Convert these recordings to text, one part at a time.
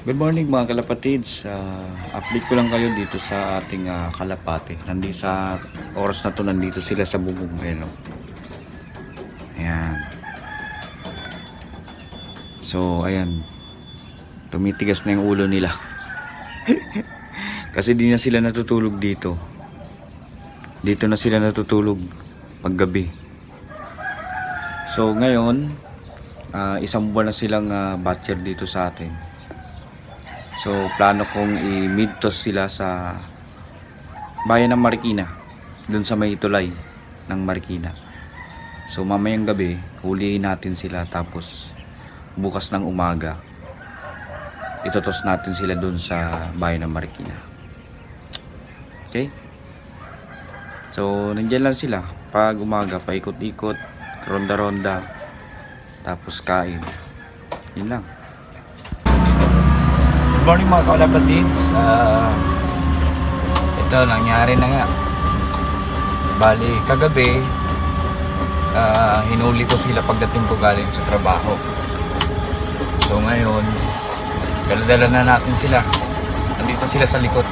Good morning mga kalapatids. Update ko lang kayo dito sa ating kalapate. Nandito sa oras na to, nandito sila sa bubong. Ayan, oh. Ayan. So, ayan. Tumitigas na yung ulo nila. Kasi di na sila natutulog dito. Dito na sila natutulog paggabi. So, ngayon, isang buwan na silang batcher dito sa atin. So, plano kong i-midtos sila sa bayan ng Marikina, dun sa may tulay ng Marikina. So, mamayang gabi, hulihin natin sila, tapos bukas ng umaga, itotos natin sila dun sa bayan ng Marikina. Okay? So, nandiyan lang sila. Pag umaga, paikot-ikot, ronda-ronda, tapos kain. Yun lang. Good morning mga kalapatids. Ito, nangyari na nga. Bali, kagabi, hinuli ko sila pagdating ko galing sa trabaho. So ngayon, dala-dala na natin sila. Nandito sila sa likod.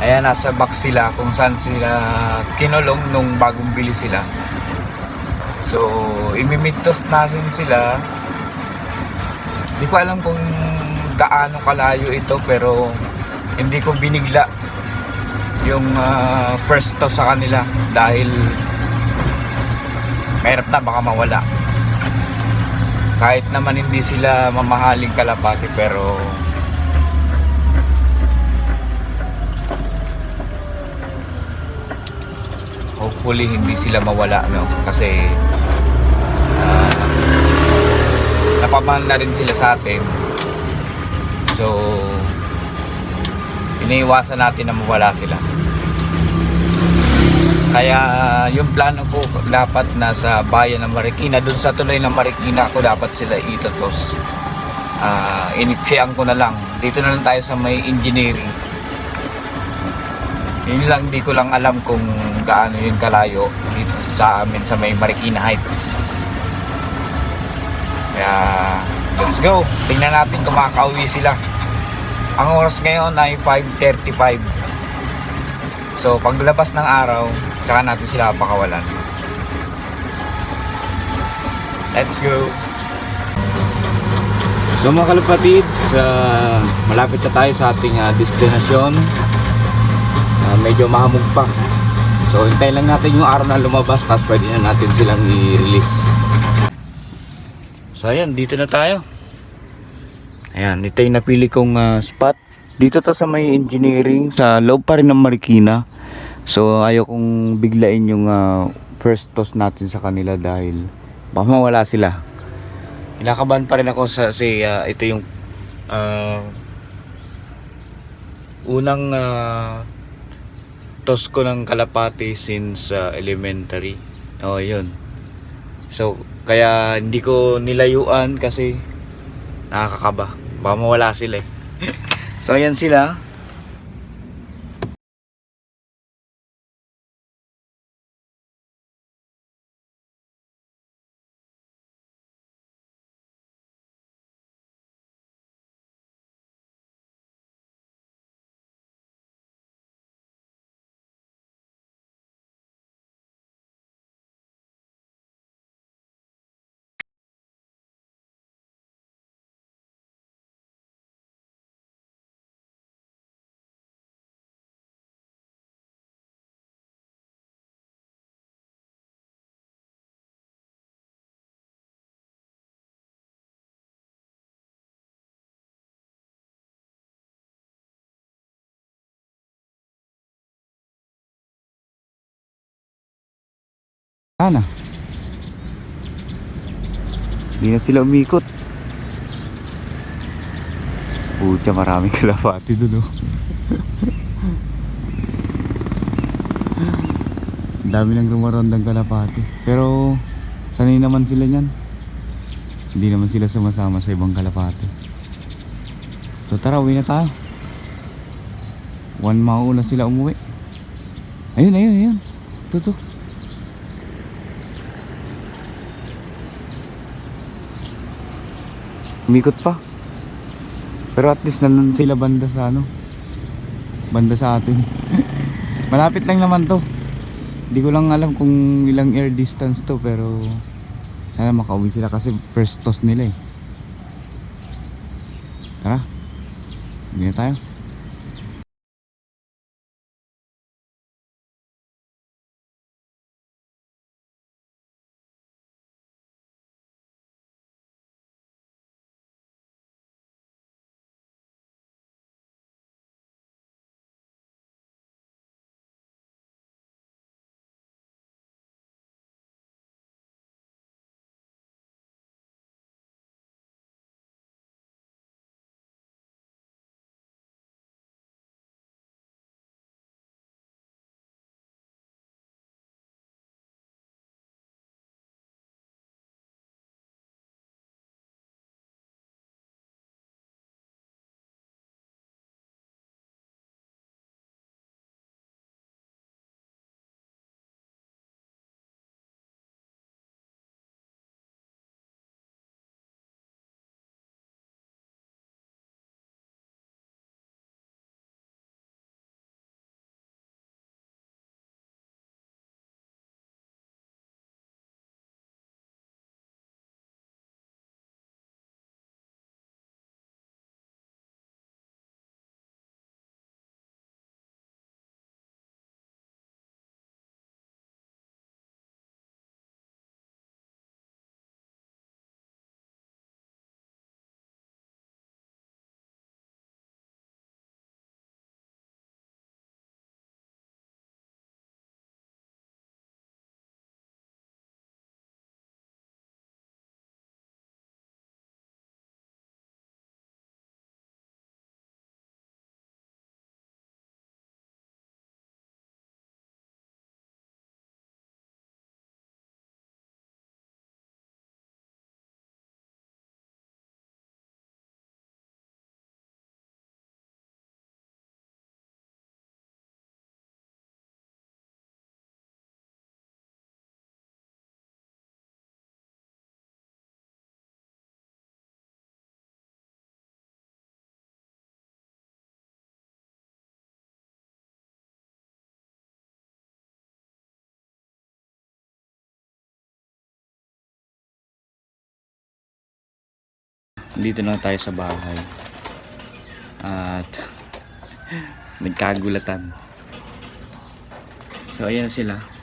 Ayan, nasa box sila kung saan sila kinulong nung bagong bili sila. So, imimitos natin sila. Di ko alam kung gaano kalayo ito, pero hindi ko binigla yung first to sa kanila dahil mahirap na baka mawala. Kahit naman hindi sila mamahaling kalapati, pero hopefully hindi sila mawala, no? Kasi napamahal na rin sila sa atin. So iniiwasan natin na mawala sila. Kaya yung plano ko, dapat nasa bayan ng Marikina, dun sa tulay ng Marikina ako dapat sila itotos. Iniksiyang ko na lang. Dito na lang tayo sa may engineering. Yun lang, hindi ko lang alam kung gaano yung kalayo dito sa amin sa may Marikina Heights. Kaya let's go. Tingnan natin kung makakauwi sila. Ang oras ngayon ay 5:35. So paglabas ng araw, tsaka natin sila pakawalan. Let's go. So mga kalapatids, malapit na tayo sa ating destinasyon. Medyo mahamog pa. So hintayin lang natin yung araw na lumabas, tapos pwede na natin silang i-release. So ayan, dito na tayo. Ayan, ito yung napili kong spot. Dito to sa may engineering, sa loob pa rin ng Marikina. So ayaw kong biglain yung first toss natin sa kanila dahil baka mawala sila. Kinakabahan pa rin ako kasi ito yung unang toss ko ng kalapati since elementary. Oh, yun. So kaya hindi ko nilayuan kasi nakakakaba. Baka mawala sila eh. So ayan sila. Ana. Hindi na sila umikot. Pucha, maraming kalapati dun, oh. Ang dami nang lumarondang kalapati. Pero sanay naman sila niyan. Hindi naman sila sumasama sa ibang kalapati. So tara, uwi na tayo. 1 mauna sila umuwi. Ayun. Ito. Umikot pa. Pero at least nandun sila banda sa ano, banda sa atin. Malapit lang naman to. Hindi ko lang alam kung ilang air distance to, pero sana makauwi sila kasi first toss nila eh. Tara, hindi na tayo. Dito na tayo sa bahay. At nagkagulatan. So ayan na sila.